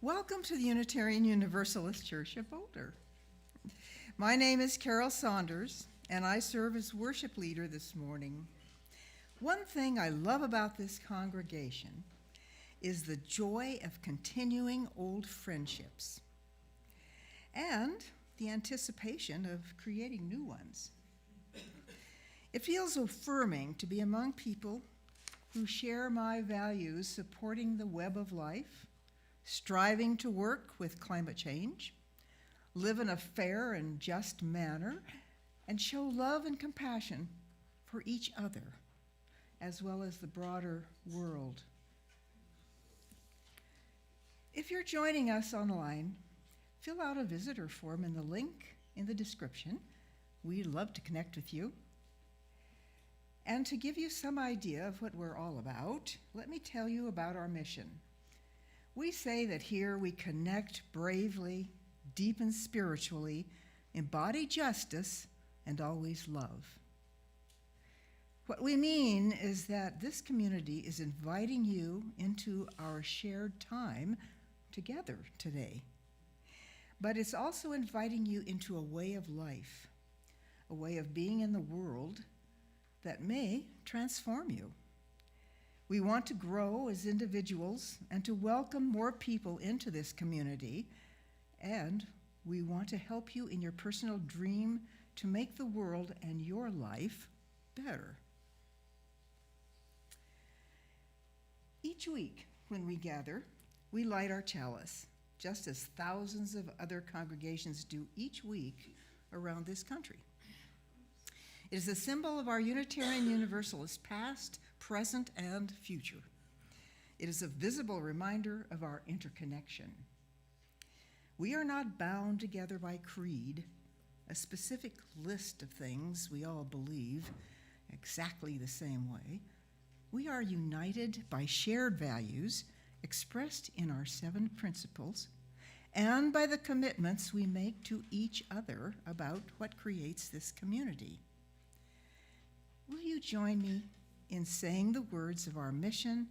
Welcome to the Unitarian Universalist Church of Boulder. My name is Carol Saunders, and I serve as worship leader this morning. One thing I love about this congregation is the joy of continuing old friendships and the anticipation of creating new ones. It feels affirming to be among people who share my values supporting the web of life, striving to work with climate change, live in a fair and just manner, and show love and compassion for each other, as well as the broader world. If you're joining us online, fill out a visitor form in the link in the description. We'd love to connect with you. And to give you some idea of what we're all about, let me tell you about our mission. We say that here we connect bravely, deepen spiritually, embody justice, and always love. What we mean is that this community is inviting you into our shared time together today. But it's also inviting you into a way of life, a way of being in the world that may transform you. We want to grow as individuals and to welcome more people into this community, and we want to help you in your personal dream to make the world and your life better. Each week when we gather, we light our chalice, just as thousands of other congregations do each week around this country. It is a symbol of our Unitarian Universalist past, present, and future. It is a visible reminder of our interconnection. We are not bound together by creed, a specific list of things we all believe exactly the same way. We are united by shared values expressed in our 7 principles and by the commitments we make to each other about what creates this community. Will you join me in saying the words of our mission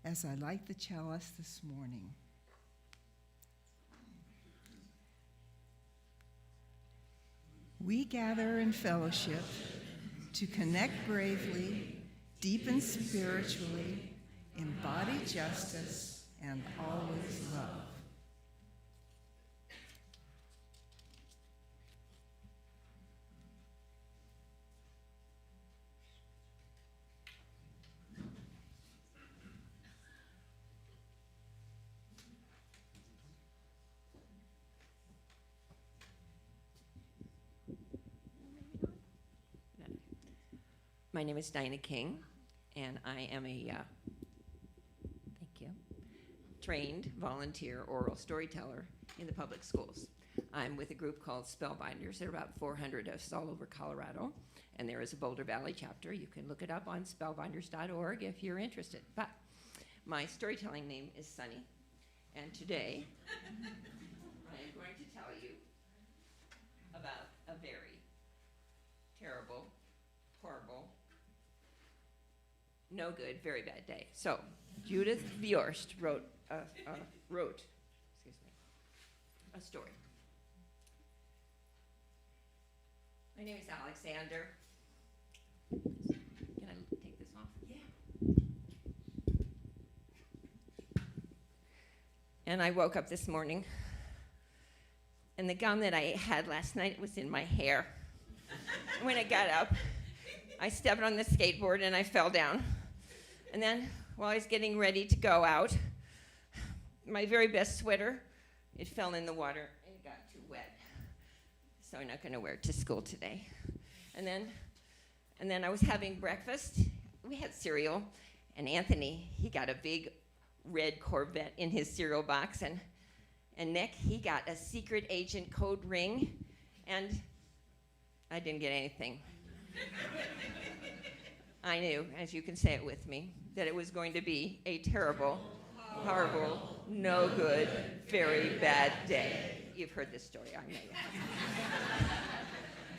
as I light the chalice this morning? We gather in fellowship to connect bravely, deepen spiritually, embody justice, and always love. My name is Dinah King, and I am a trained volunteer oral storyteller in the public schools. I'm with a group called Spellbinders. There are about 400 of us all over Colorado, and there is a Boulder Valley chapter. You can look it up on spellbinders.org if you're interested. But my storytelling name is Sunny, and today I am going to tell you about a very terrible, horrible, no good, very bad day. So Judith Viorst wrote a story. My name is Alexander. Can I take this off? Yeah. And I woke up this morning, and the gum that I had last night was in my hair. When I got up, I stepped on the skateboard and I fell down. And then, while I was getting ready to go out, my very best sweater, it fell in the water and it got too wet. So I'm not going to wear it to school today. And then I was having breakfast. We had cereal, and Anthony, he got a big red Corvette in his cereal box, and Nick, he got a secret agent code ring, and I didn't get anything. I knew, as you can say it with me, that it was going to be a terrible, horrible, no good, very bad day. You've heard this story, I know you have.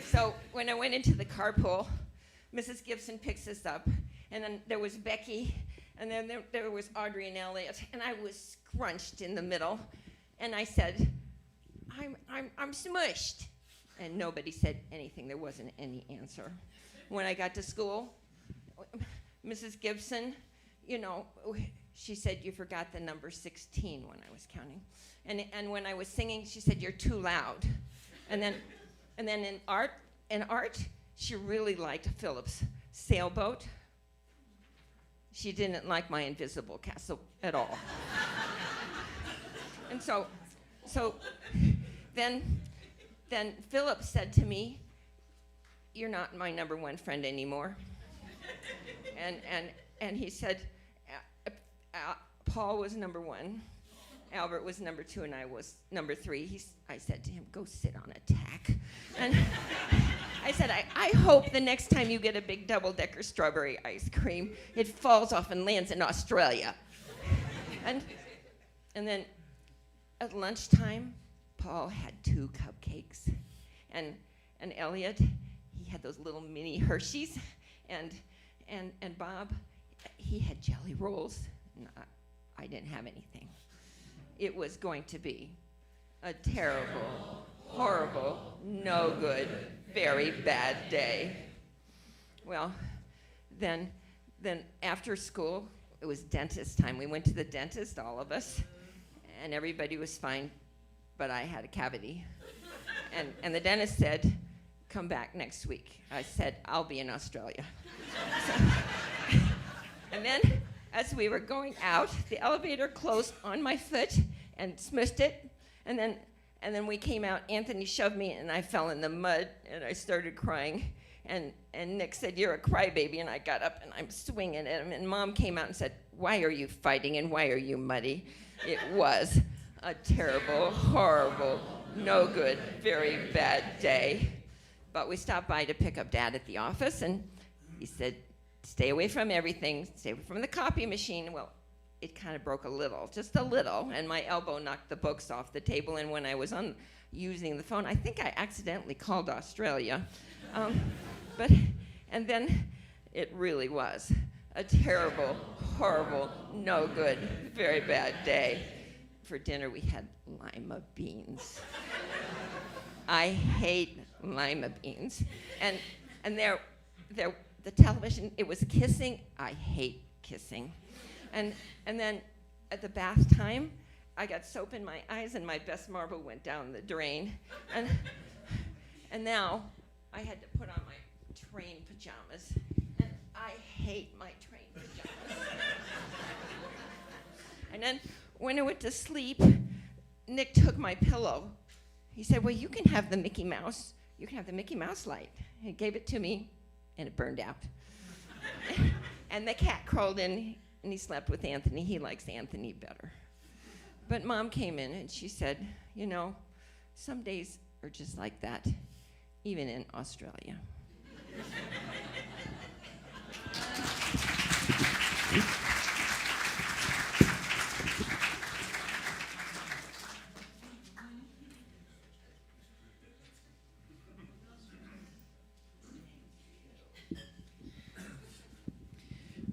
So when I went into the carpool, Mrs. Gibson picks us up, and then there was Becky, and then there was Audrey and Elliot, and I was scrunched in the middle, And I said, I'm smushed. And nobody said anything. There wasn't any answer. When I got to school, Mrs. Gibson, she said, you forgot the number 16 when I was counting. And when I was singing, she said, you're too loud. And then in art, she really liked Philip's sailboat. She didn't like my invisible castle at all. And so then Philip said to me, you're not my number one friend anymore. And he said, Paul was number one, Albert was number two, and I was number three. I said to him, go sit on a tack. And I said, I hope the next time you get a big double-decker strawberry ice cream, it falls off and lands in Australia. And then at lunchtime, Paul had 2 cupcakes. And Elliot, he had those little mini Hershey's. And Bob, he had jelly rolls. And I didn't have anything. It was going to be a terrible, horrible, no good, very bad day. Well, then after school, it was dentist time. We went to the dentist, all of us, and everybody was fine, but I had a cavity. And the dentist said, come back next week. I said, I'll be in Australia. And then, as we were going out, the elevator closed on my foot and smushed it. And then we came out, Anthony shoved me, and I fell in the mud, and I started crying. And Nick said, you're a crybaby, and I got up, and I'm swinging at him. And Mom came out and said, why are you fighting, and why are you muddy? It was a terrible, horrible, no good, very bad day. But we stopped by to pick up Dad at the office, and he said, stay away from everything, stay away from the copy machine. Well, it kind of broke a little, just a little, and my elbow knocked the books off the table, and when I was using the phone, I think I accidentally called Australia. And then it really was a terrible, horrible, no good, very bad day. For dinner, we had lima beans. I hate lima beans. And the television, it was kissing. I hate kissing. And then at the bath time, I got soap in my eyes and my best marble went down the drain. And now I had to put on my train pajamas. And I hate my train pajamas. And then when I went to sleep, Nick took my pillow. He said, well, you can have the Mickey Mouse. You can have the Mickey Mouse light. He gave it to me, and it burned out. And the cat crawled in, and he slept with Anthony. He likes Anthony better. But Mom came in, and she said, some days are just like that, even in Australia.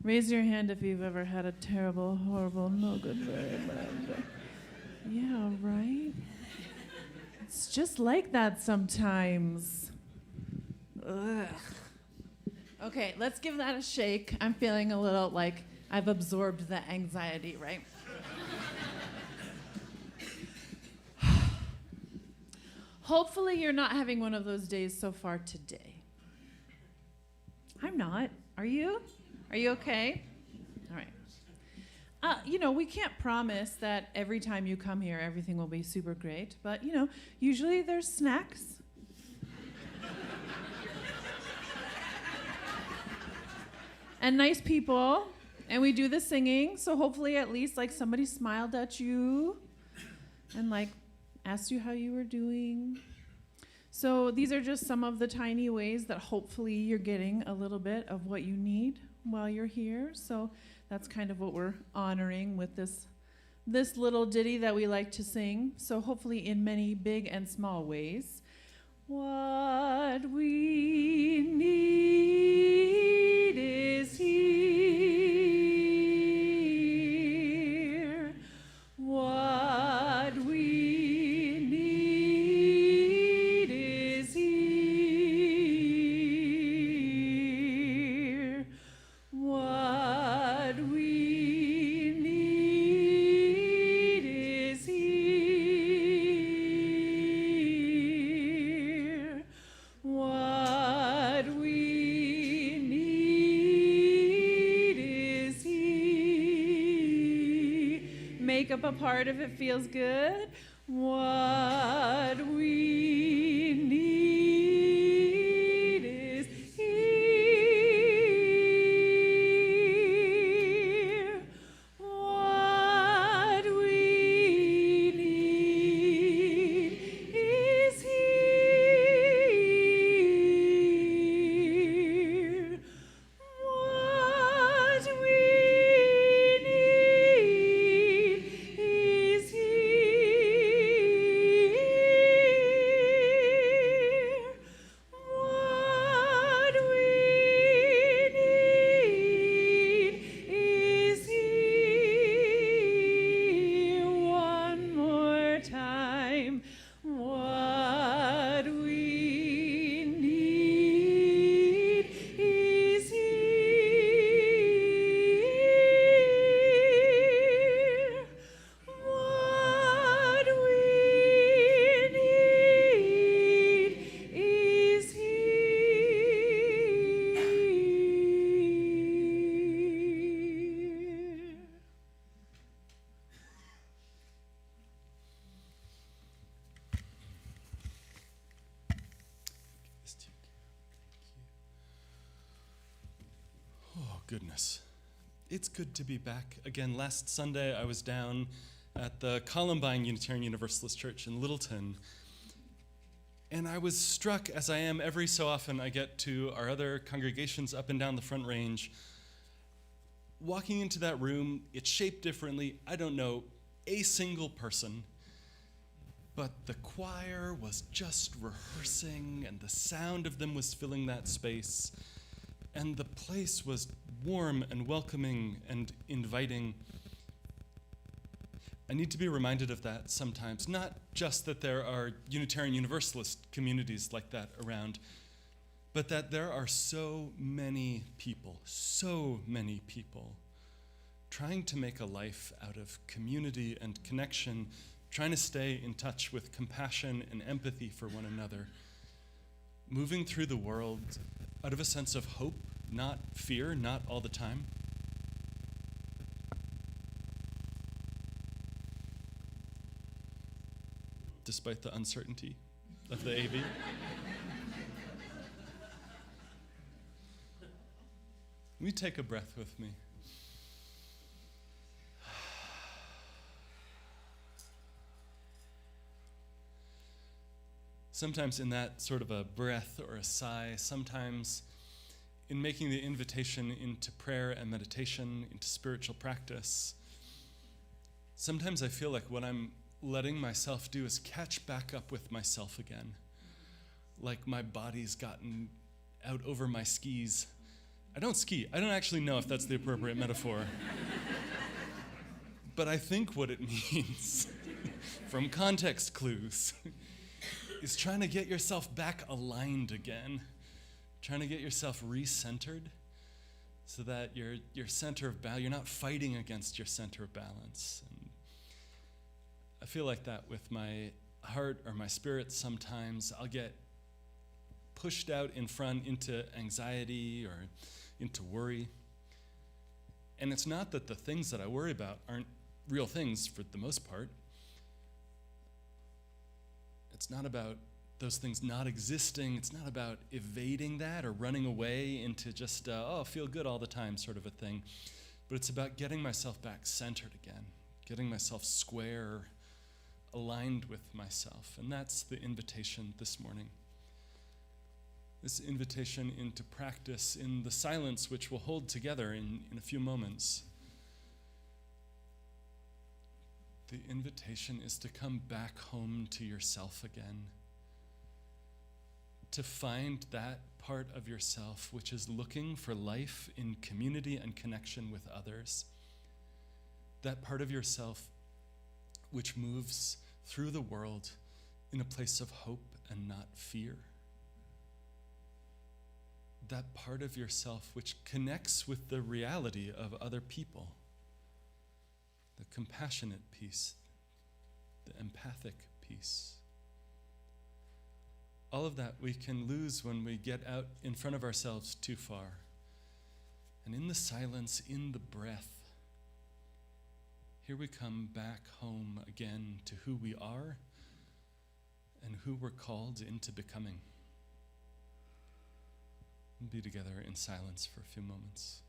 Raise your hand if you've ever had a terrible, horrible, no good, very bad day. Yeah, right? It's just like that sometimes. Ugh. Okay, let's give that a shake. I'm feeling a little like I've absorbed the anxiety, right? Hopefully you're not having one of those days so far today. I'm not. Are you? Are you okay? All right. We can't promise that every time you come here, everything will be super great. But, usually there's snacks. And nice people. And we do the singing. So hopefully at least, somebody smiled at you and, asked you how you were doing. So these are just some of the tiny ways that hopefully you're getting a little bit of what you need while you're here. So that's kind of what we're honoring with this little ditty that we like to sing. So hopefully in many big and small ways. What we need is here. What we makeup a part if it feels good. What we need is here. What we need is here. What we need is here. What we need is here. One more time. What we need is here. What we need is here. This to you. Thank you. Oh, goodness. It's good to be back. Again, last Sunday I was down at the Columbine Unitarian Universalist Church in Littleton, and I was struck, as I am every so often I get to our other congregations up and down the Front Range. Walking into that room, it's shaped differently. I don't know a single person, but the choir was just rehearsing, and the sound of them was filling that space, and the place was warm and welcoming and inviting. I need to be reminded of that sometimes, not just that there are Unitarian Universalist communities like that around, but that there are so many people trying to make a life out of community and connection, trying to stay in touch with compassion and empathy for one another, moving through the world out of a sense of hope, not fear, not all the time. Despite the uncertainty of the AV. Will you take a breath with me? Sometimes in that sort of a breath or a sigh, sometimes in making the invitation into prayer and meditation, into spiritual practice, sometimes I feel like what I'm letting myself do is catch back up with myself again. Like my body's gotten out over my skis. I don't ski. I don't actually know if that's the appropriate metaphor. But I think what it means, from context clues, is trying to get yourself back aligned again, trying to get yourself recentered so that your center of balance, you're not fighting against your center of balance. And I feel like that with my heart or my spirit sometimes. I'll get pushed out in front into anxiety or into worry. And it's not that the things that I worry about aren't real things for the most part. It's not about those things not existing. It's not about evading that or running away into just, feel good all the time sort of a thing. But it's about getting myself back centered again, getting myself square, aligned with myself. And that's the invitation this morning. This invitation into practice in the silence which we'll hold together in a few moments. The invitation is to come back home to yourself again. To find that part of yourself which is looking for life in community and connection with others. That part of yourself which moves through the world in a place of hope and not fear. That part of yourself which connects with the reality of other people. The compassionate piece, the empathic piece. All of that we can lose when we get out in front of ourselves too far. And in the silence, in the breath, here we come back home again to who we are and who we're called into becoming. We'll be together in silence for a few moments.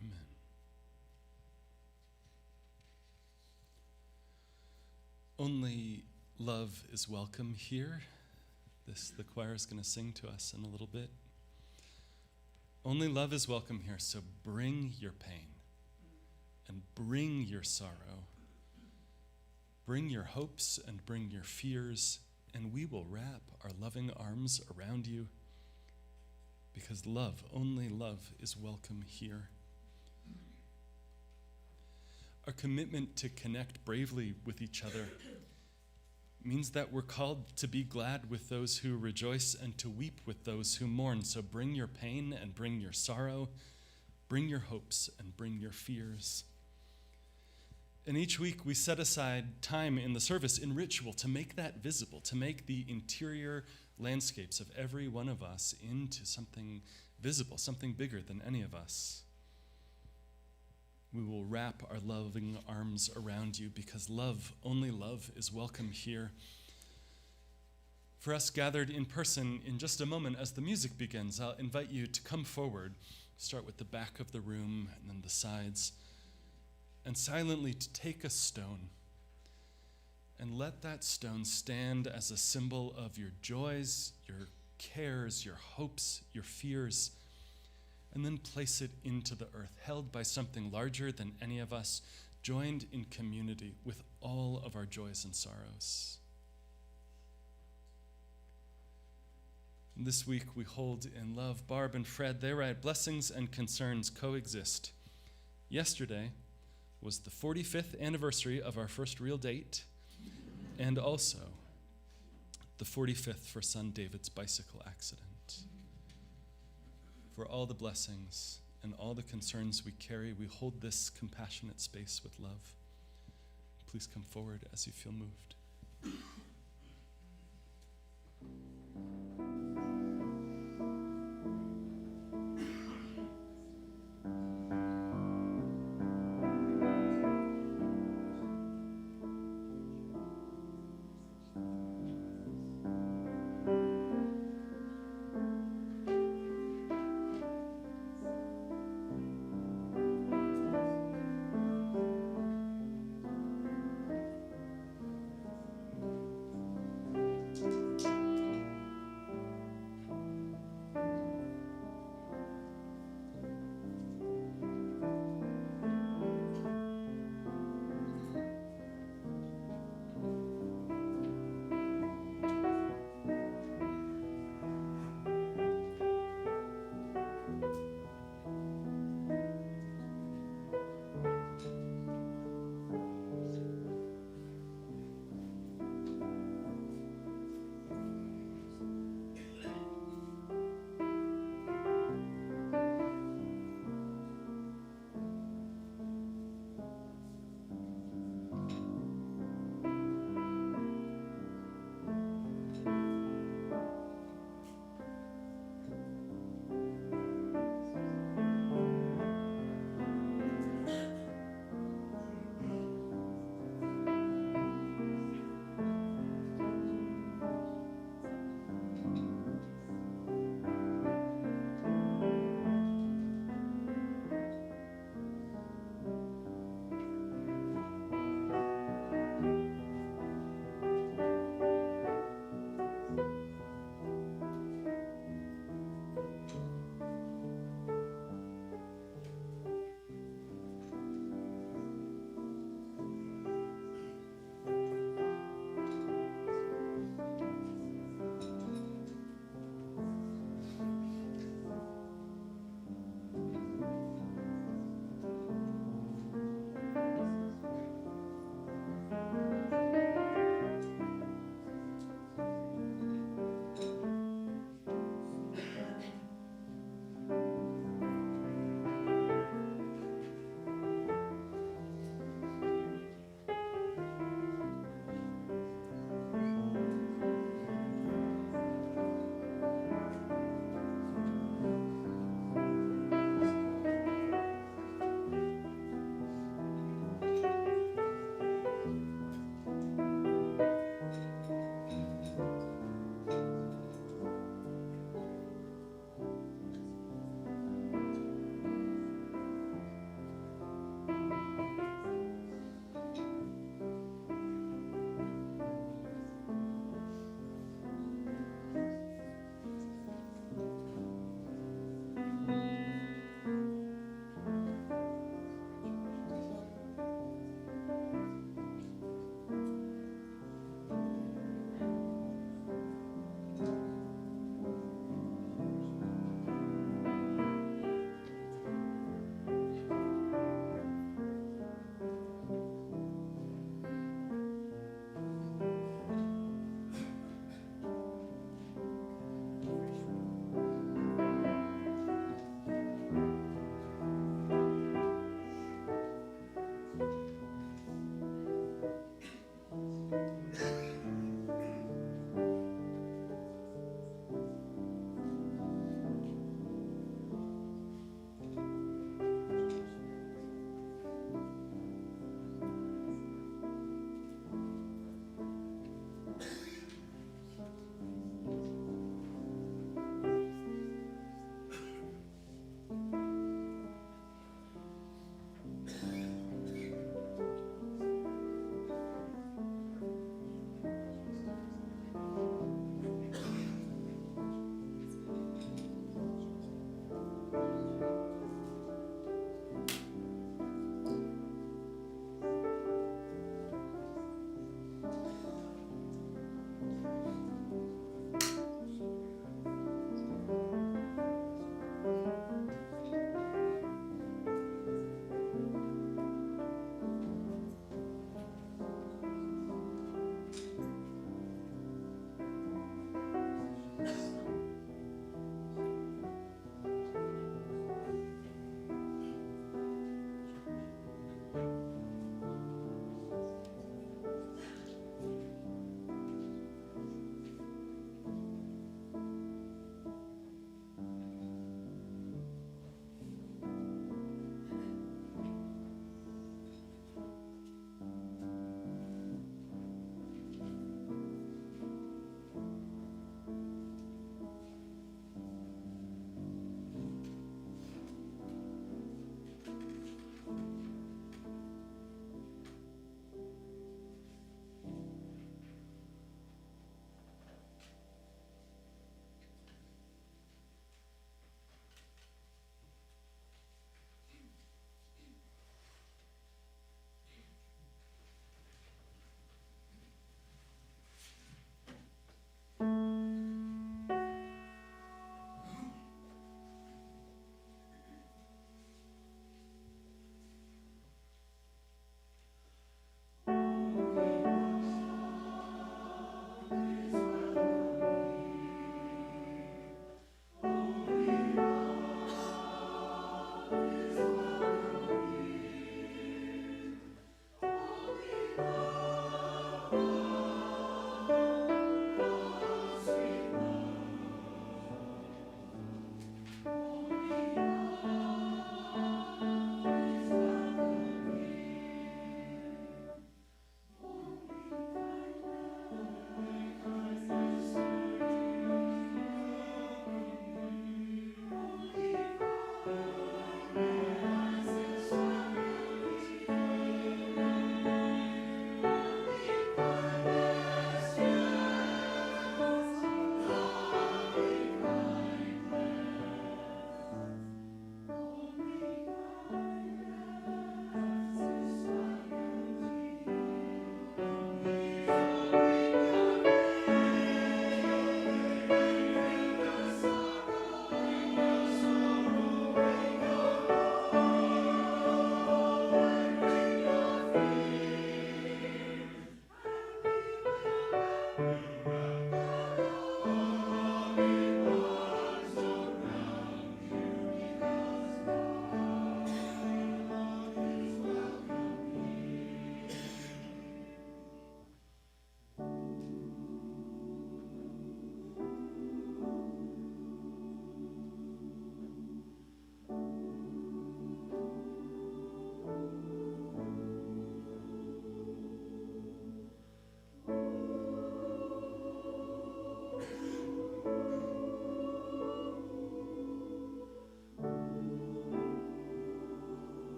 Amen. Only love is welcome here. The choir is going to sing to us in a little bit. Only love is welcome here, so bring your pain and bring your sorrow. Bring your hopes and bring your fears, and we will wrap our loving arms around you, because love, only love, is welcome here. Our commitment to connect bravely with each other means that we're called to be glad with those who rejoice and to weep with those who mourn. So bring your pain and bring your sorrow, bring your hopes and bring your fears. And each week we set aside time in the service in ritual to make that visible, to make the interior landscapes of every one of us into something visible, something bigger than any of us. We will wrap our loving arms around you because love, only love, is welcome here. For us gathered in person, in just a moment as the music begins, I'll invite you to come forward, start with the back of the room and then the sides, and silently to take a stone and let that stone stand as a symbol of your joys, your cares, your hopes, your fears, and then place it into the earth, held by something larger than any of us, joined in community with all of our joys and sorrows. And this week we hold in love Barb and Fred. They write, blessings and concerns coexist. Yesterday was the 45th anniversary of our first real date, and also the 45th for son David's bicycle accident. For all the blessings and all the concerns we carry, we hold this compassionate space with love. Please come forward as you feel moved.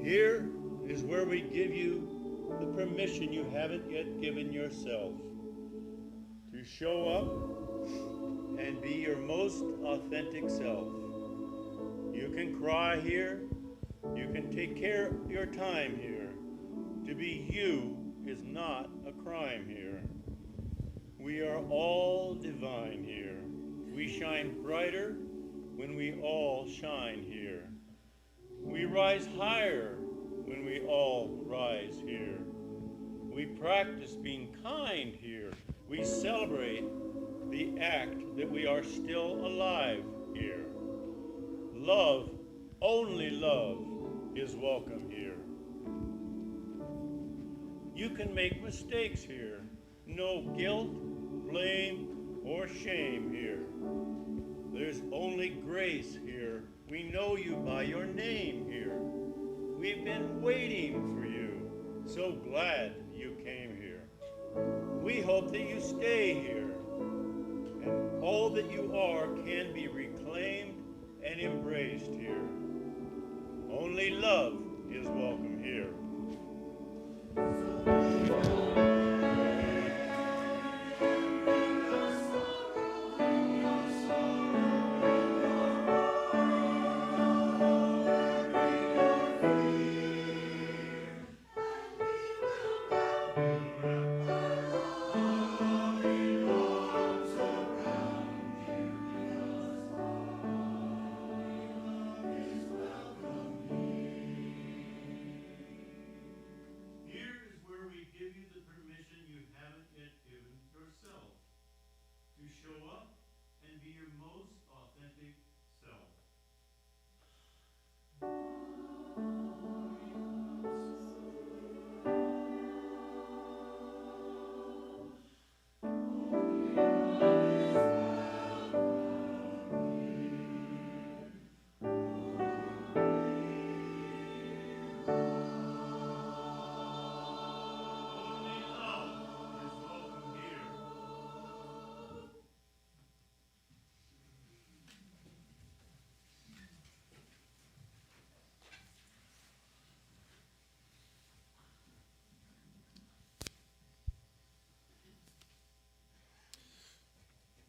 Here is where we give you the permission you haven't yet given yourself to show up and be your most authentic self. You can cry here. You can take care of your time here. To be you is not a crime here. We are all divine here. We shine brighter when we all shine here. We rise higher when we all rise here. We practice being kind here. We celebrate the act that we are still alive here. Love, only love, is welcome here. You can make mistakes here. No guilt, blame, or shame here. There's only grace here. We know you by your name here. We've been waiting for you. So glad you came here. We hope that you stay here. And all that you are can be reclaimed and embraced here. Only love is welcome here.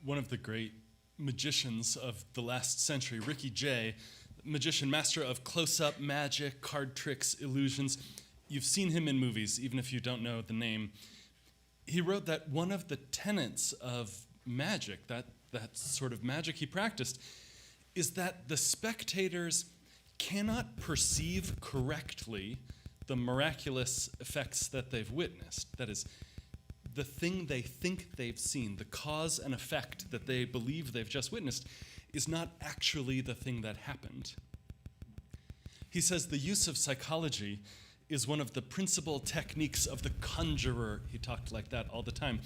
One of the great magicians of the last century, Ricky Jay, magician, master of close-up magic, card tricks, illusions. You've seen him in movies, even if you don't know the name. He wrote that one of the tenets of magic, that sort of magic he practiced, is that the spectators cannot perceive correctly the miraculous effects that they've witnessed. That is, the thing they think they've seen, the cause and effect that they believe they've just witnessed, is not actually the thing that happened. He says the use of psychology is one of the principal techniques of the conjurer. He talked like that all the time,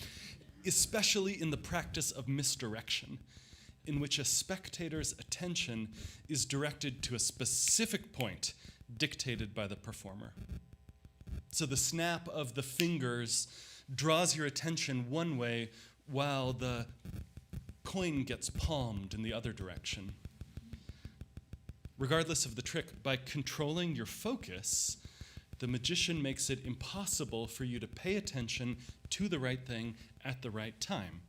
especially in the practice of misdirection, in which a spectator's attention is directed to a specific point dictated by the performer. So the snap of the fingers draws your attention one way while the coin gets palmed in the other direction. Regardless of the trick, by controlling your focus, the magician makes it impossible for you to pay attention to the right thing at the right time.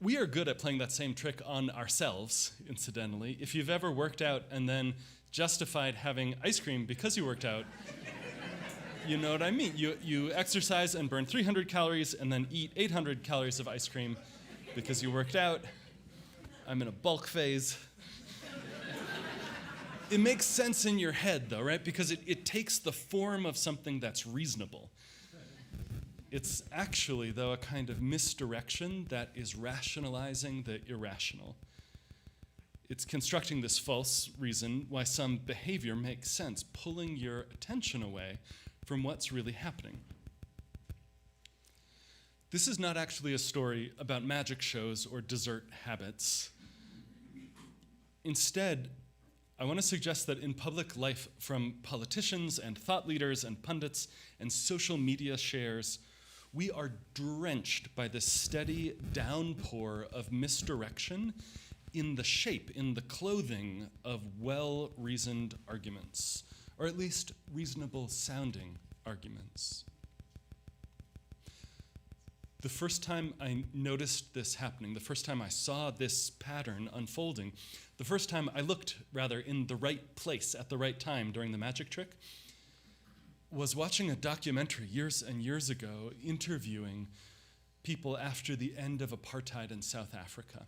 We are good at playing that same trick on ourselves, incidentally. If you've ever worked out and then justified having ice cream because you worked out, you know what I mean. You exercise and burn 300 calories and then eat 800 calories of ice cream because you worked out. I'm in a bulk phase. It makes sense in your head, though, right? Because it takes the form of something that's reasonable. It's actually, though, a kind of misdirection that is rationalizing the irrational. It's constructing this false reason why some behavior makes sense, pulling your attention away from what's really happening. This is not actually a story about magic shows or dessert habits. Instead, I want to suggest that in public life, from politicians and thought leaders and pundits and social media shares, we are drenched by this steady downpour of misdirection in the shape, in the clothing of well-reasoned arguments or at least reasonable sounding arguments. The first time I noticed this happening, the first time I saw this pattern unfolding, the first time I looked, rather, in the right place at the right time during the magic trick, was watching a documentary years and years ago interviewing people after the end of apartheid in South Africa.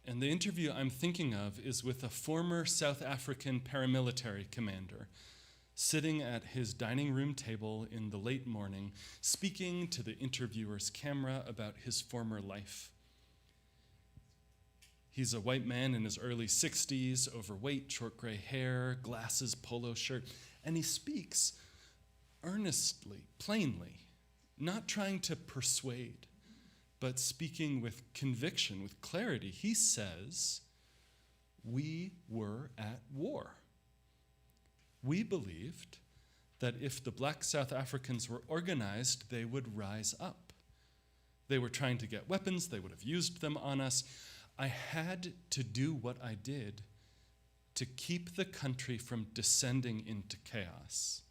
And the interview I'm thinking of is with a former South African paramilitary commander sitting at his dining room table in the late morning, speaking to the interviewer's camera about his former life. He's a white man in his early 60s, overweight, short gray hair, glasses, polo shirt, and he speaks earnestly, plainly, not trying to persuade, but speaking with conviction, with clarity. He says, "We were at war. We believed that if the black South Africans were organized, they would rise up. They were trying to get weapons, they would have used them on us. I had to do what I did to keep the country from descending into chaos.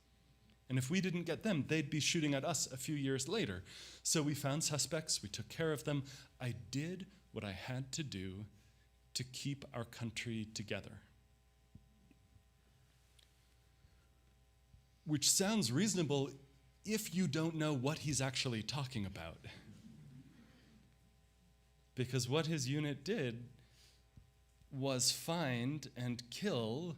And if we didn't get them, they'd be shooting at us a few years later. So we found suspects, we took care of them. I did what I had to do to keep our country together." Which sounds reasonable if you don't know what he's actually talking about. Because what his unit did was find and kill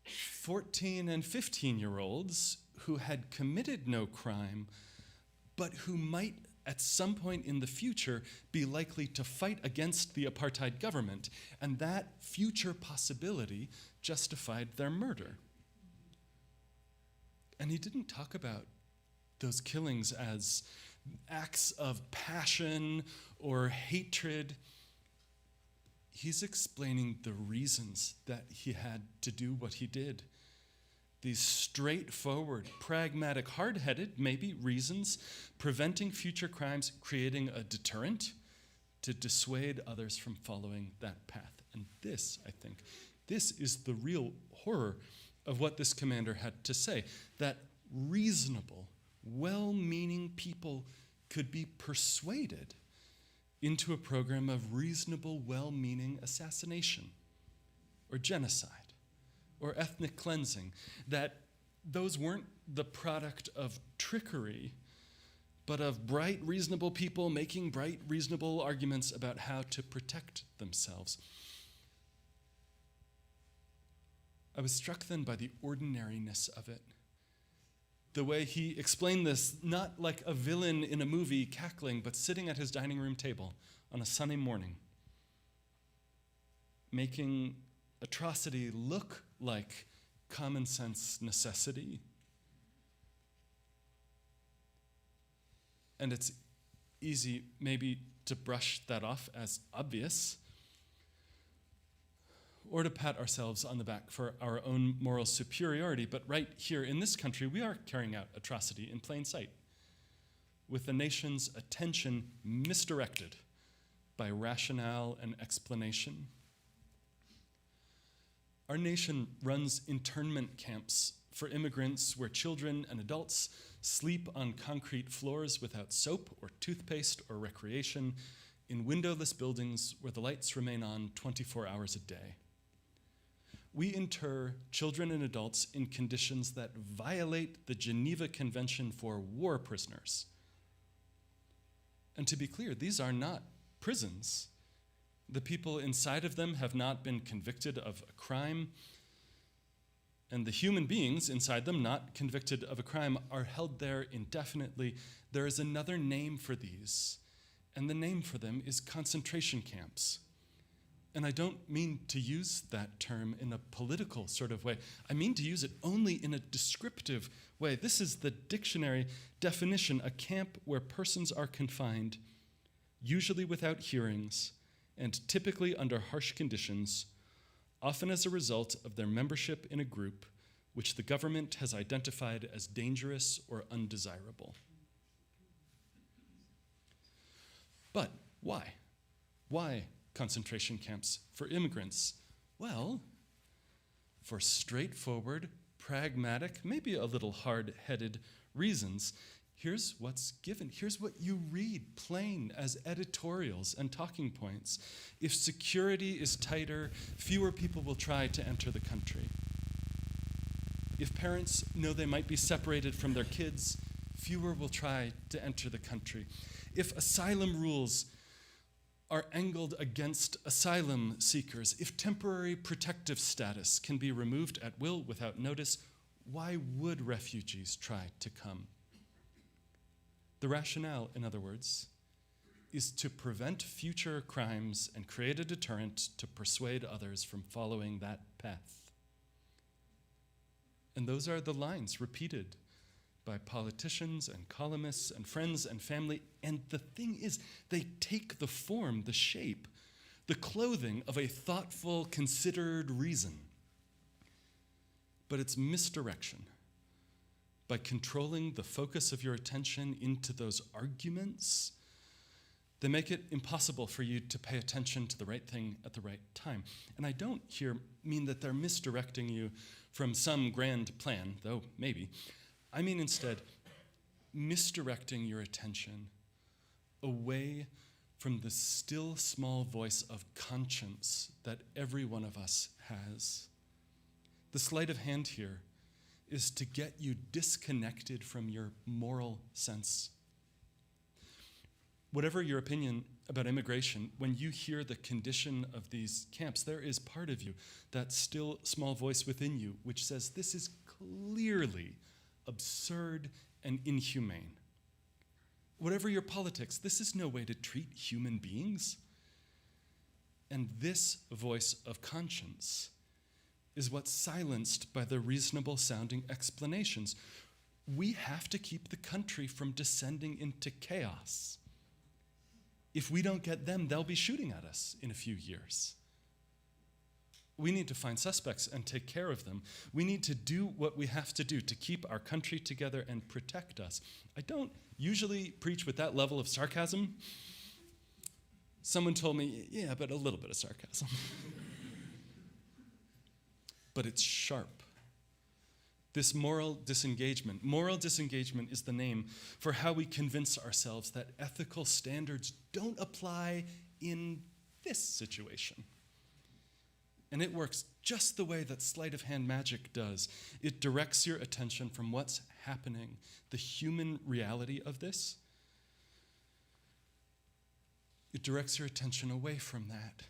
14 and 15-year-olds who had committed no crime, but who might at some point in the future be likely to fight against the apartheid government, and that future possibility justified their murder. And he didn't talk about those killings as acts of passion or hatred. He's explaining the reasons that he had to do what he did. These straightforward, pragmatic, hard-headed, maybe, reasons, preventing future crimes, creating a deterrent to dissuade others from following that path. And this, I think, this is the real horror of what this commander had to say, that reasonable, well-meaning people could be persuaded into a program of reasonable, well-meaning assassination or genocide or ethnic cleansing, that those weren't the product of trickery, but of bright, reasonable people making bright, reasonable arguments about how to protect themselves. I was struck then by the ordinariness of it. The way he explained this, not like a villain in a movie cackling, but sitting at his dining room table on a sunny morning, making atrocity look like common sense necessity. And it's easy maybe to brush that off as obvious, or to pat ourselves on the back for our own moral superiority. But right here in this country, we are carrying out atrocity in plain sight, with the nation's attention misdirected by rationale and explanation. Our nation runs internment camps for immigrants where children and adults sleep on concrete floors without soap or toothpaste or recreation, in windowless buildings where the lights remain on 24 hours a day. We inter children and adults in conditions that violate the Geneva Convention for War Prisoners. And to be clear, these are not prisons. The people inside of them have not been convicted of a crime, and the human beings inside them, not convicted of a crime, are held there indefinitely. There is another name for these, and the name for them is concentration camps. And I don't mean to use that term in a political sort of way. I mean to use it only in a descriptive way. This is the dictionary definition: a camp where persons are confined, usually without hearings, and typically under harsh conditions, often as a result of their membership in a group which the government has identified as dangerous or undesirable. But why? Why concentration camps for immigrants? Well, for straightforward, pragmatic, maybe a little hard-headed reasons. Here's what's given. Here's what you read plain as editorials and talking points. If security is tighter, fewer people will try to enter the country. If parents know they might be separated from their kids, fewer will try to enter the country. If asylum rules are angled against asylum seekers, if temporary protective status can be removed at will without notice, why would refugees try to come? The rationale, in other words, is to prevent future crimes and create a deterrent to persuade others from following that path. And those are the lines repeated by politicians and columnists and friends and family. And the thing is, they take the form, the shape, the clothing of a thoughtful, considered reason. But it's misdirection. By controlling the focus of your attention into those arguments, they make it impossible for you to pay attention to the right thing at the right time. And I don't here mean that they're misdirecting you from some grand plan, though maybe. I mean instead, misdirecting your attention away from the still small voice of conscience that every one of us has. The sleight of hand here is to get you disconnected from your moral sense. Whatever your opinion about immigration, when you hear the condition of these camps, there is part of you, that still small voice within you, which says this is clearly absurd and inhumane. Whatever your politics, this is no way to treat human beings. And this voice of conscience is what's silenced by the reasonable sounding explanations. We have to keep the country from descending into chaos. If we don't get them, they'll be shooting at us in a few years. We need to find suspects and take care of them. We need to do what we have to do to keep our country together and protect us. I don't usually preach with that level of sarcasm. Someone told me, yeah, but a little bit of sarcasm. But it's sharp. This moral disengagement is the name for how we convince ourselves that ethical standards don't apply in this situation. And it works just the way that sleight of hand magic does. It directs your attention from what's happening, the human reality of this. It directs your attention away from that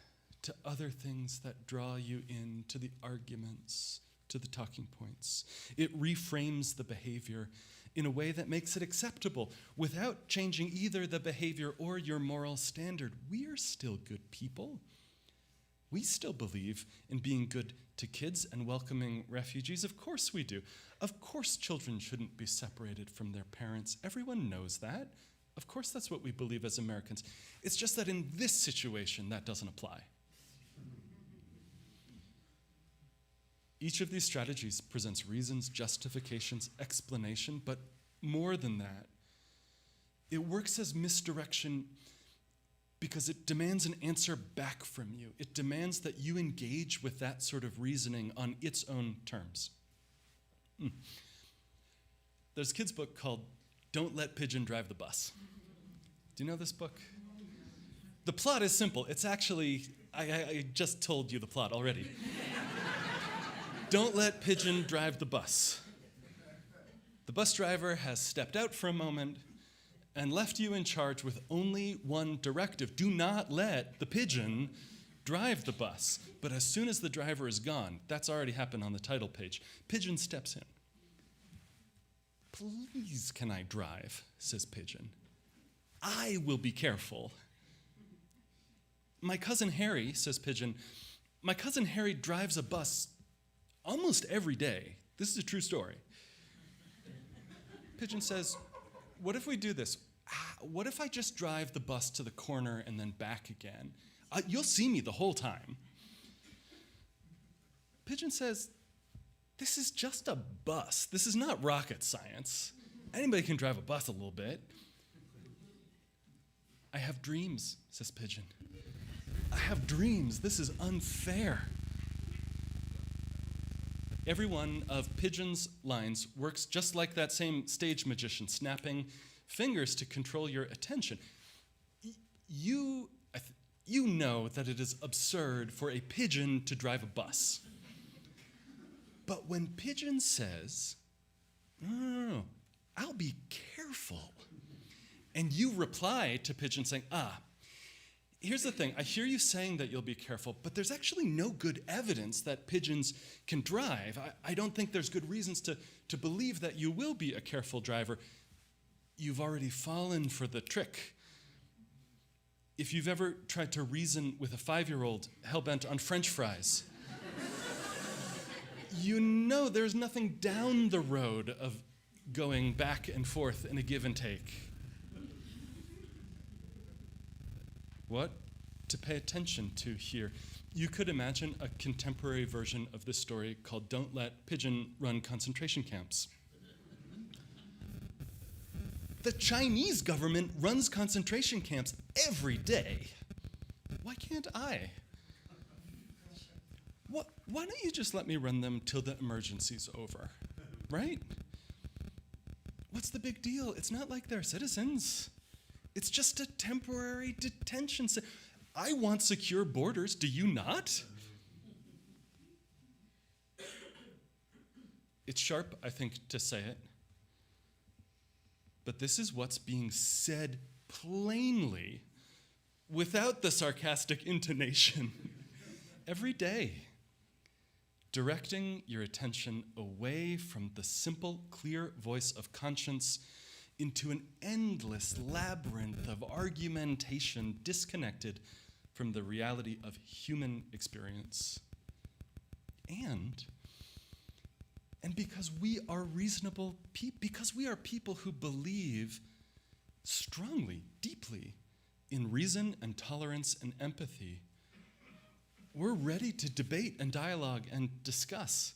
to other things that draw you in, to the arguments, to the talking points. It reframes the behavior in a way that makes it acceptable without changing either the behavior or your moral standard. We're still good people. We still believe in being good to kids and welcoming refugees. Of course we do. Of course children shouldn't be separated from their parents. Everyone knows that. Of course that's what we believe as Americans. It's just that in this situation that doesn't apply. Each of these strategies presents reasons, justifications, explanation, but more than that, it works as misdirection because it demands an answer back from you. It demands that you engage with that sort of reasoning on its own terms. There's a kid's book called Don't Let Pigeon Drive the Bus. Do you know this book? The plot is simple. It's actually, I just told you the plot already. Don't let pigeon drive the bus. The bus driver has stepped out for a moment and left you in charge with only one directive. Do not let the pigeon drive the bus. But as soon as the driver is gone, that's already happened on the title page, Pigeon steps in. Please, can I drive, says Pigeon. I will be careful. My cousin Harry, says Pigeon, my cousin Harry drives a bus almost every day. This is a true story. Pigeon says, what if we do this? What if I just drive the bus to the corner and then back again? You'll see me the whole time. Pigeon says, this is just a bus. This is not rocket science. Anybody can drive a bus a little bit. I have dreams, says Pigeon. I have dreams. This is unfair. Every one of Pigeon's lines works just like that same stage magician, snapping fingers to control your attention. You know that it is absurd for a pigeon to drive a bus. But when Pigeon says, no, I'll be careful, and you reply to Pigeon saying, here's the thing, I hear you saying that you'll be careful, but there's actually no good evidence that pigeons can drive. I don't think there's good reasons to believe that you will be a careful driver. You've already fallen for the trick. If you've ever tried to reason with a 5-year-old hell-bent on French fries, you know there's nothing down the road of going back and forth in a give and take. What to pay attention to here? You could imagine a contemporary version of this story called Don't Let Pigeon Run Concentration Camps. The Chinese government runs concentration camps every day. Why can't I? Why don't you just let me run them till the emergency's over, right? What's the big deal? It's not like they're citizens. It's just a temporary detention. I want secure borders, do you not? It's sharp, I think, to say it. But this is what's being said plainly, without the sarcastic intonation, every day. Directing your attention away from the simple, clear voice of conscience into an endless labyrinth of argumentation disconnected from the reality of human experience. And because we are reasonable people, because we are people who believe strongly, deeply in reason and tolerance and empathy, we're ready to debate and dialogue and discuss.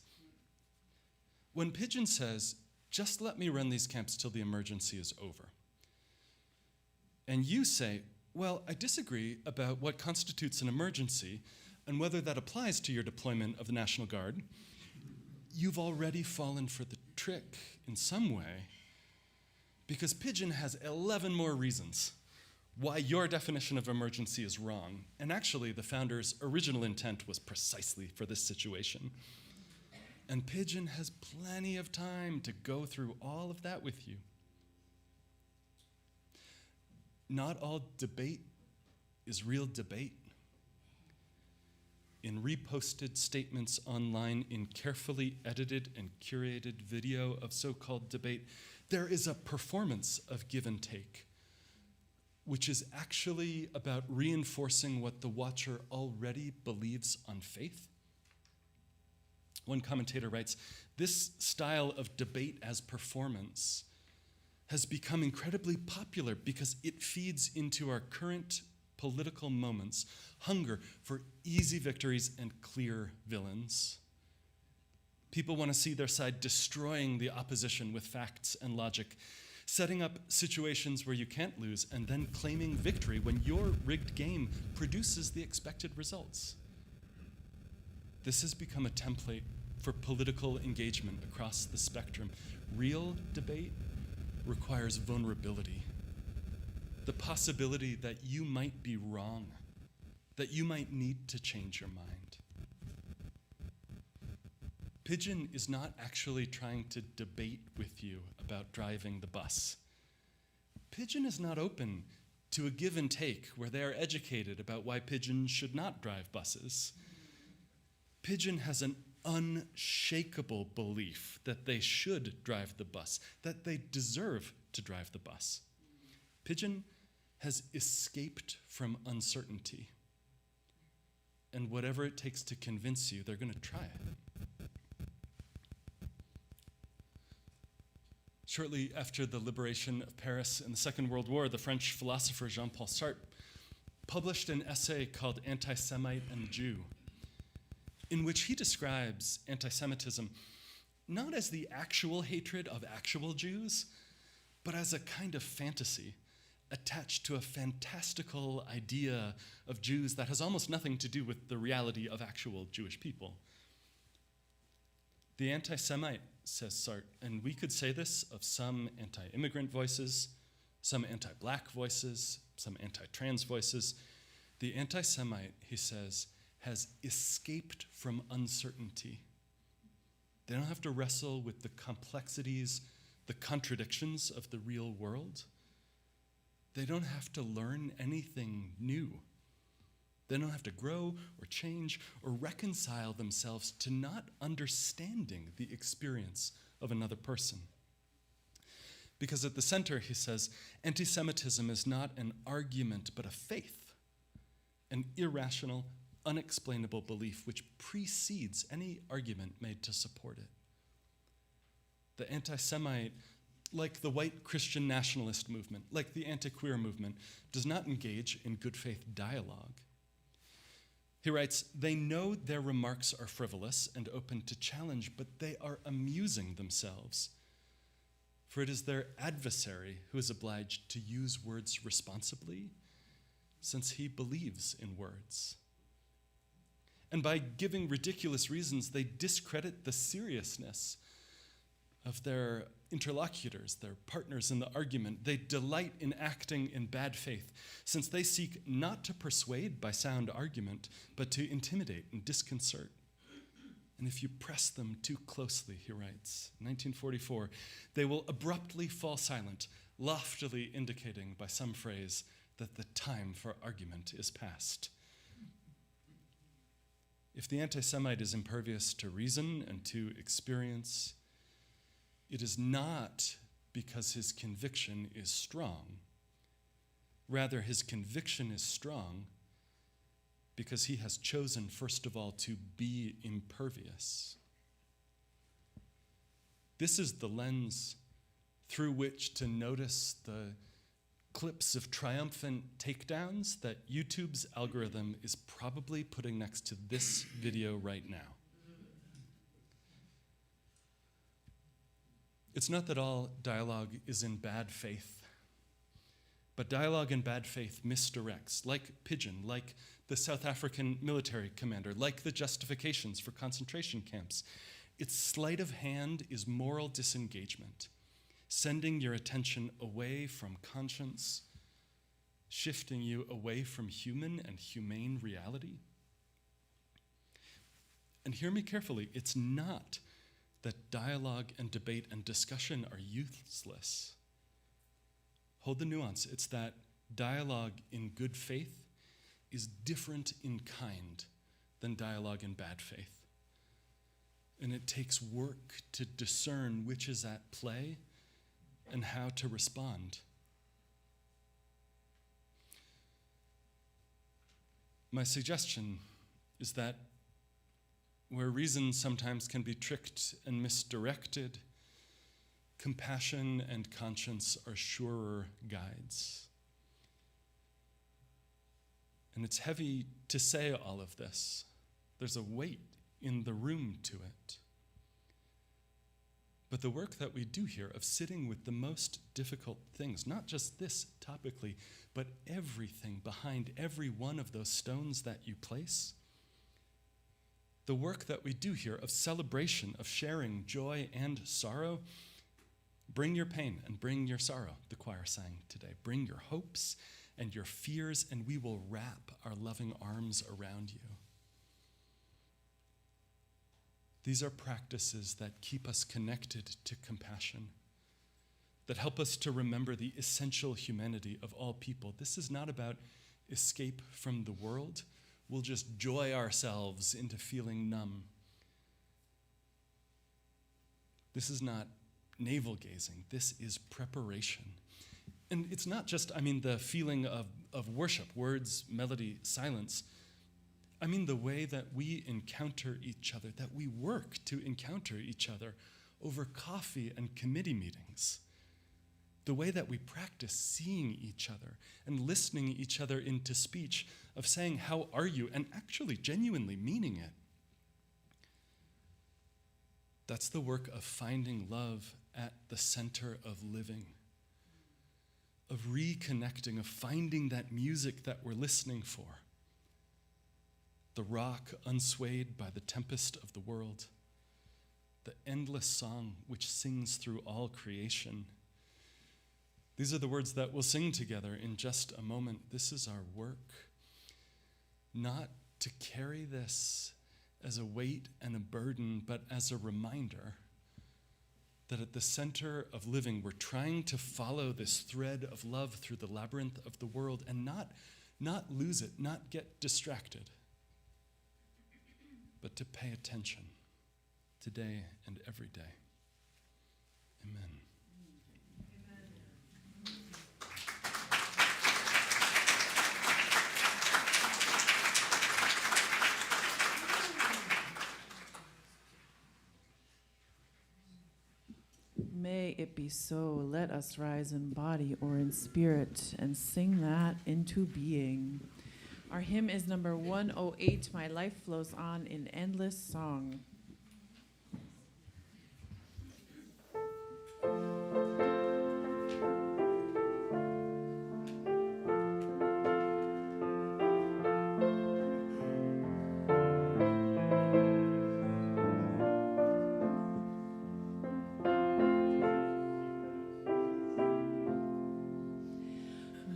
When Pigeon says, just let me run these camps till the emergency is over, and you say, well, I disagree about what constitutes an emergency and whether that applies to your deployment of the National Guard, you've already fallen for the trick in some way, because Pigeon has 11 more reasons why your definition of emergency is wrong. And actually, the founders' original intent was precisely for this situation. And Pigeon has plenty of time to go through all of that with you. Not all debate is real debate. In reposted statements online, in carefully edited and curated video of so-called debate, there is a performance of give and take, which is actually about reinforcing what the watcher already believes on faith. One commentator writes, this style of debate as performance has become incredibly popular because it feeds into our current political moments, hunger for easy victories and clear villains. People want to see their side destroying the opposition with facts and logic, setting up situations where you can't lose, and then claiming victory when your rigged game produces the expected results. This has become a template for political engagement across the spectrum. Real debate requires vulnerability, the possibility that you might be wrong, that you might need to change your mind. Pigeon is not actually trying to debate with you about driving the bus. Pigeon is not open to a give and take where they are educated about why pigeons should not drive buses. Pigeon has an unshakable belief that they should drive the bus, that they deserve to drive the bus. Pigeon has escaped from uncertainty. And whatever it takes to convince you, they're going to try it. Shortly after the liberation of Paris in the Second World War, the French philosopher Jean-Paul Sartre published an essay called Anti-Semite and Jew, in which he describes anti-Semitism not as the actual hatred of actual Jews, but as a kind of fantasy attached to a fantastical idea of Jews that has almost nothing to do with the reality of actual Jewish people. The anti-Semite, says Sartre, and we could say this of some anti-immigrant voices, some anti-black voices, some anti-trans voices. The anti-Semite, he says, has escaped from uncertainty. They don't have to wrestle with the complexities, the contradictions of the real world. They don't have to learn anything new. They don't have to grow or change or reconcile themselves to not understanding the experience of another person. Because at the center, he says, anti-Semitism is not an argument but a faith, an irrational, unexplainable belief which precedes any argument made to support it. The anti-Semite, like the white Christian nationalist movement, like the anti-queer movement, does not engage in good faith dialogue. He writes, they know their remarks are frivolous and open to challenge, but they are amusing themselves. For it is their adversary who is obliged to use words responsibly, since he believes in words. And by giving ridiculous reasons, they discredit the seriousness of their interlocutors, their partners in the argument. They delight in acting in bad faith, since they seek not to persuade by sound argument, but to intimidate and disconcert. And if you press them too closely, he writes, 1944, they will abruptly fall silent, loftily indicating by some phrase that the time for argument is past. If the anti-Semite is impervious to reason and to experience, it is not because his conviction is strong. Rather, his conviction is strong because he has chosen, first of all, to be impervious. This is the lens through which to notice the clips of triumphant takedowns that YouTube's algorithm is probably putting next to this video right now. It's not that all dialogue is in bad faith, but dialogue in bad faith misdirects, like Pigeon, like the South African military commander, like the justifications for concentration camps. Its sleight of hand is moral disengagement, sending your attention away from conscience, shifting you away from human and humane reality. And hear me carefully, it's not that dialogue and debate and discussion are useless. Hold the nuance. It's that dialogue in good faith is different in kind than dialogue in bad faith. And it takes work to discern which is at play and how to respond. My suggestion is that where reason sometimes can be tricked and misdirected, compassion and conscience are surer guides. And it's heavy to say all of this. There's a weight in the room to it. But the work that we do here of sitting with the most difficult things, not just this topically, but everything behind every one of those stones that you place, the work that we do here of celebration, of sharing joy and sorrow, bring your pain and bring your sorrow, the choir sang today. Bring your hopes and your fears, and we will wrap our loving arms around you. These are practices that keep us connected to compassion, that help us to remember the essential humanity of all people. This is not about escape from the world. We'll just joy ourselves into feeling numb. This is not navel gazing. This is preparation. And it's not just, the feeling of worship, words, melody, silence. The way that we encounter each other, that we work to encounter each other over coffee and committee meetings. The way that we practice seeing each other and listening each other into speech, of saying, how are you? And actually genuinely meaning it. That's the work of finding love at the center of living, of reconnecting, of finding that music that we're listening for. The rock unswayed by the tempest of the world, the endless song which sings through all creation. These are the words that we'll sing together in just a moment. This is our work, not to carry this as a weight and a burden, but as a reminder that at the center of living, we're trying to follow this thread of love through the labyrinth of the world and not lose it, not get distracted, but to pay attention today and every day. Amen. May it be so. Let us rise in body or in spirit and sing that into being. Our hymn is number 108, My Life Flows On in Endless Song.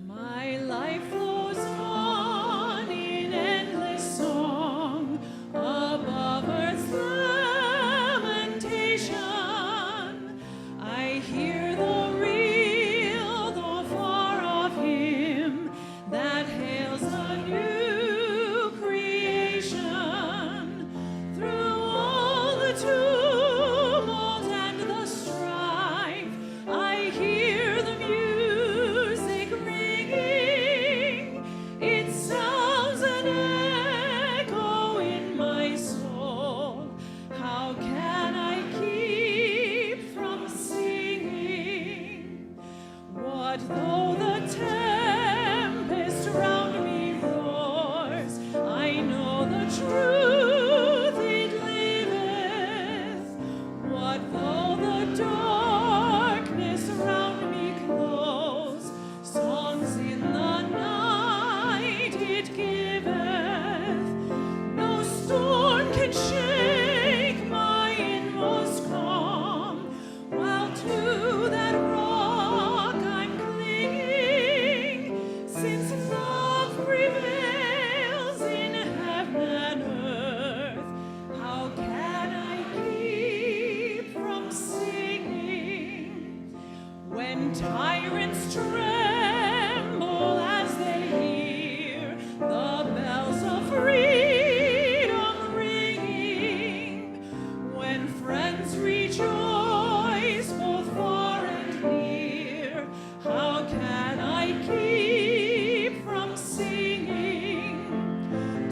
My life flows on in endless song above earth's lamentation. I hear the real, the far off hymn that hails a new creation. Through all the tumult and the strife, I hear the music ringing. It sounds an echo in my soul. How can I keep from singing? What though the tempest round me roars? I know the truth it liveth. What though the darkness round me close? Songs in the night it giveth. No storm can shake my inmost calm, while to that rock I'm clinging. Since love prevails in heaven and earth, how can I keep from singing? When tyrants tremble as they hear the bells of freedom ringing, when friends rejoice both far and near, how can I keep from singing?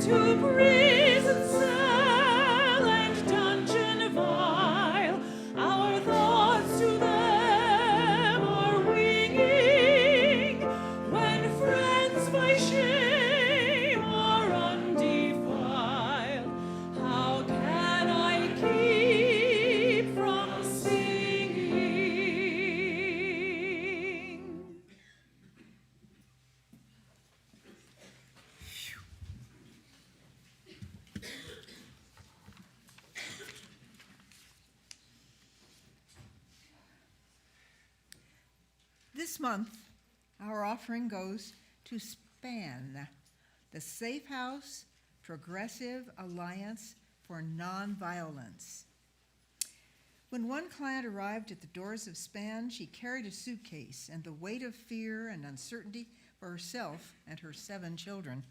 To prison cell and dungeon vile, our thoughts to them are winging. When friends by shame are undefiled, how can I keep from singing? This month, our offering goes to SPAN, the Safe House Progressive Alliance for Nonviolence. When one client arrived at the doors of SPAN, she carried a suitcase and the weight of fear and uncertainty for herself and her 7 children.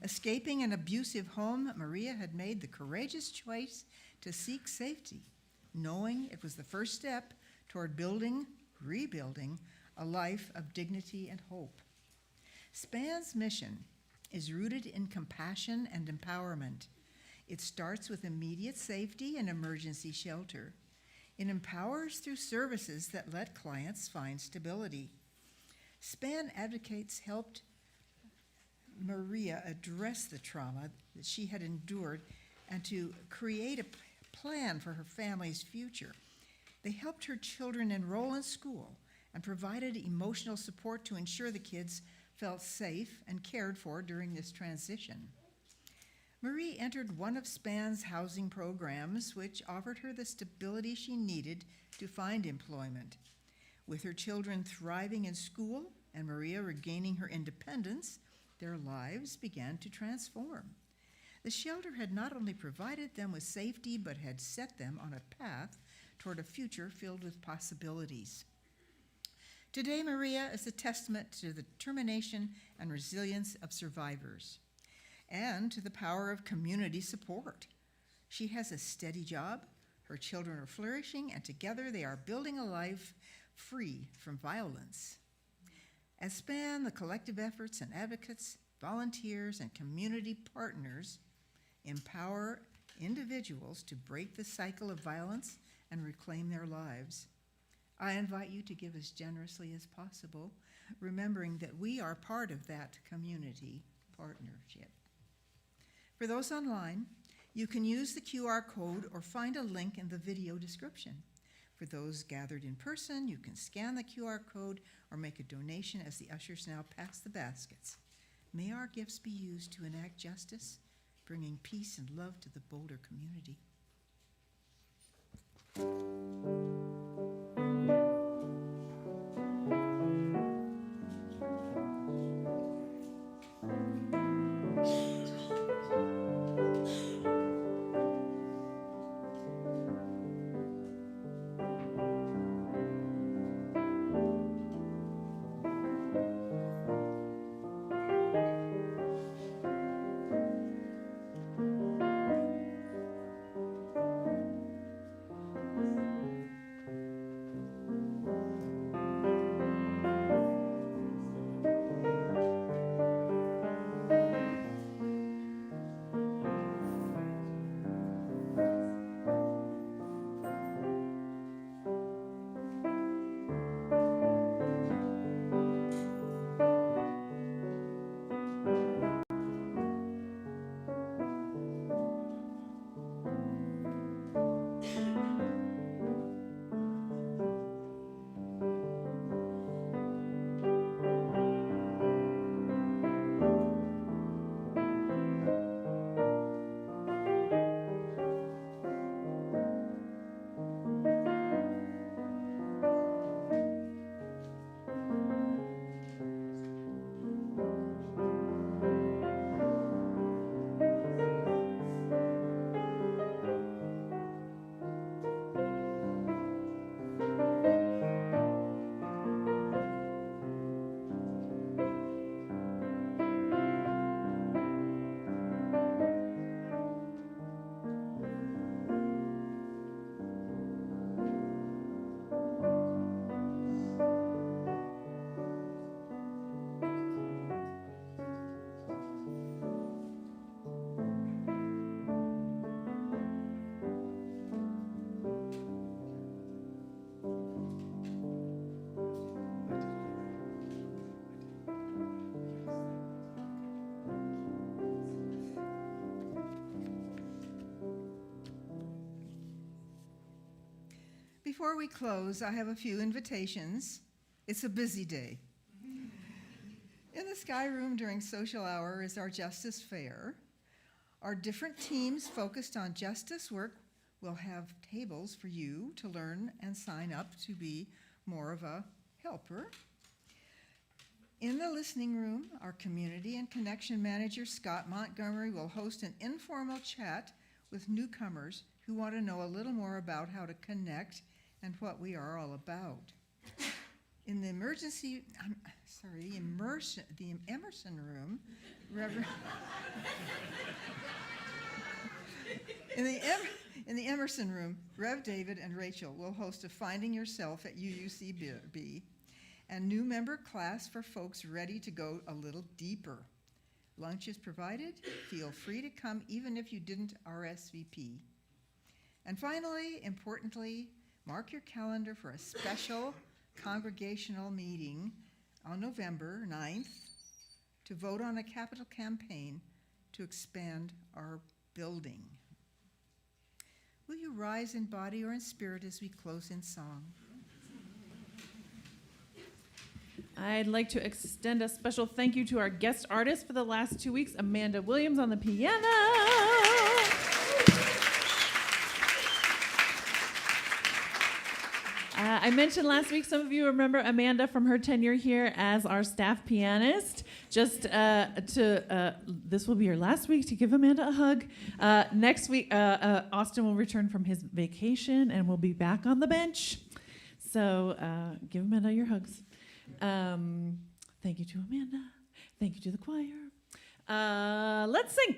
Escaping an abusive home, Maria had made the courageous choice to seek safety, knowing it was the first step toward rebuilding a life of dignity and hope. SPAN's mission is rooted in compassion and empowerment. It starts with immediate safety and emergency shelter. It empowers through services that let clients find stability. SPAN advocates helped Maria address the trauma that she had endured and to create a plan for her family's future. They helped her children enroll in school and provided emotional support to ensure the kids felt safe and cared for during this transition. Marie entered one of SPAN's housing programs, which offered her the stability she needed to find employment. With her children thriving in school and Maria regaining her independence, their lives began to transform. The shelter had not only provided them with safety, but had set them on a path toward a future filled with possibilities. Today, Maria is a testament to the determination and resilience of survivors and to the power of community support. She has a steady job, her children are flourishing, and together they are building a life free from violence. As SPAN, the collective efforts and advocates, volunteers, and community partners empower individuals to break the cycle of violence and reclaim their lives. I invite you to give as generously as possible, remembering that we are part of that community partnership. For those online, you can use the QR code or find a link in the video description. For those gathered in person, you can scan the QR code or make a donation as the ushers now pass the baskets. May our gifts be used to enact justice, bringing peace and love to the Boulder community. Before we close, I have a few invitations. It's a busy day. In the Sky Room during social hour is our Justice Fair. Our different teams focused on justice work will have tables for you to learn and sign up to be more of a helper. In the listening room, our community and connection manager, Scott Montgomery, will host an informal chat with newcomers who want to know a little more about how to connect and what we are all about. In the Emerson room, in the Emerson room, Rev David and Rachel will host a Finding Yourself at UUCB, a new member class for folks ready to go a little deeper. Lunch is provided. Feel free to come even if you didn't RSVP. And finally, importantly, mark your calendar for a special congregational meeting on November 9th to vote on a capital campaign to expand our building. Will you rise in body or in spirit as we close in song? I'd like to extend a special thank you to our guest artist for the last 2 weeks, Amanda Williams on the piano. I mentioned last week, some of you remember Amanda from her tenure here as our staff pianist. This will be your last week to give Amanda a hug. Next week, Austin will return from his vacation and we'll be back on the bench. So give Amanda your hugs. Thank you to Amanda. Thank you to the choir. Let's sing.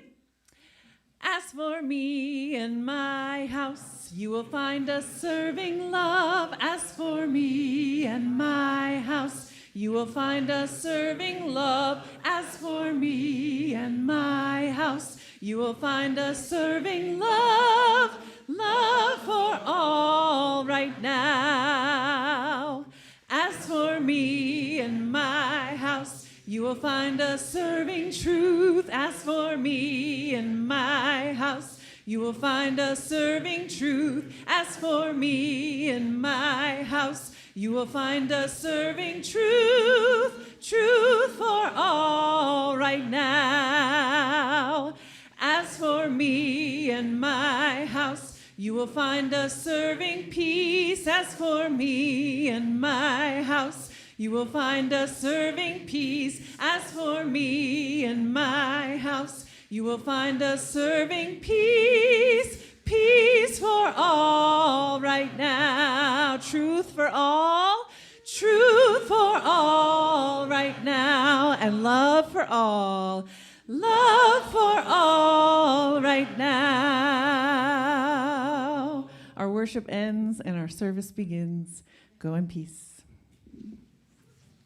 As for me and my house, you will find us serving love. As for me and my house, you will find us serving love. As for me and my house, you will find us serving love. Love for all right now. As for me and my house, you will find us serving truth. As for me and my house, you will find us serving truth. As for me and my house, you will find us serving truth. Truth for all right now. As for me and my house, you will find us serving peace. As for me and my house, you will find us serving peace. As for me and my house, you will find us serving peace. Peace for all right now. Truth for all. Truth for all right now. And love for all. Love for all right now. Our worship ends and our service begins. Go in peace.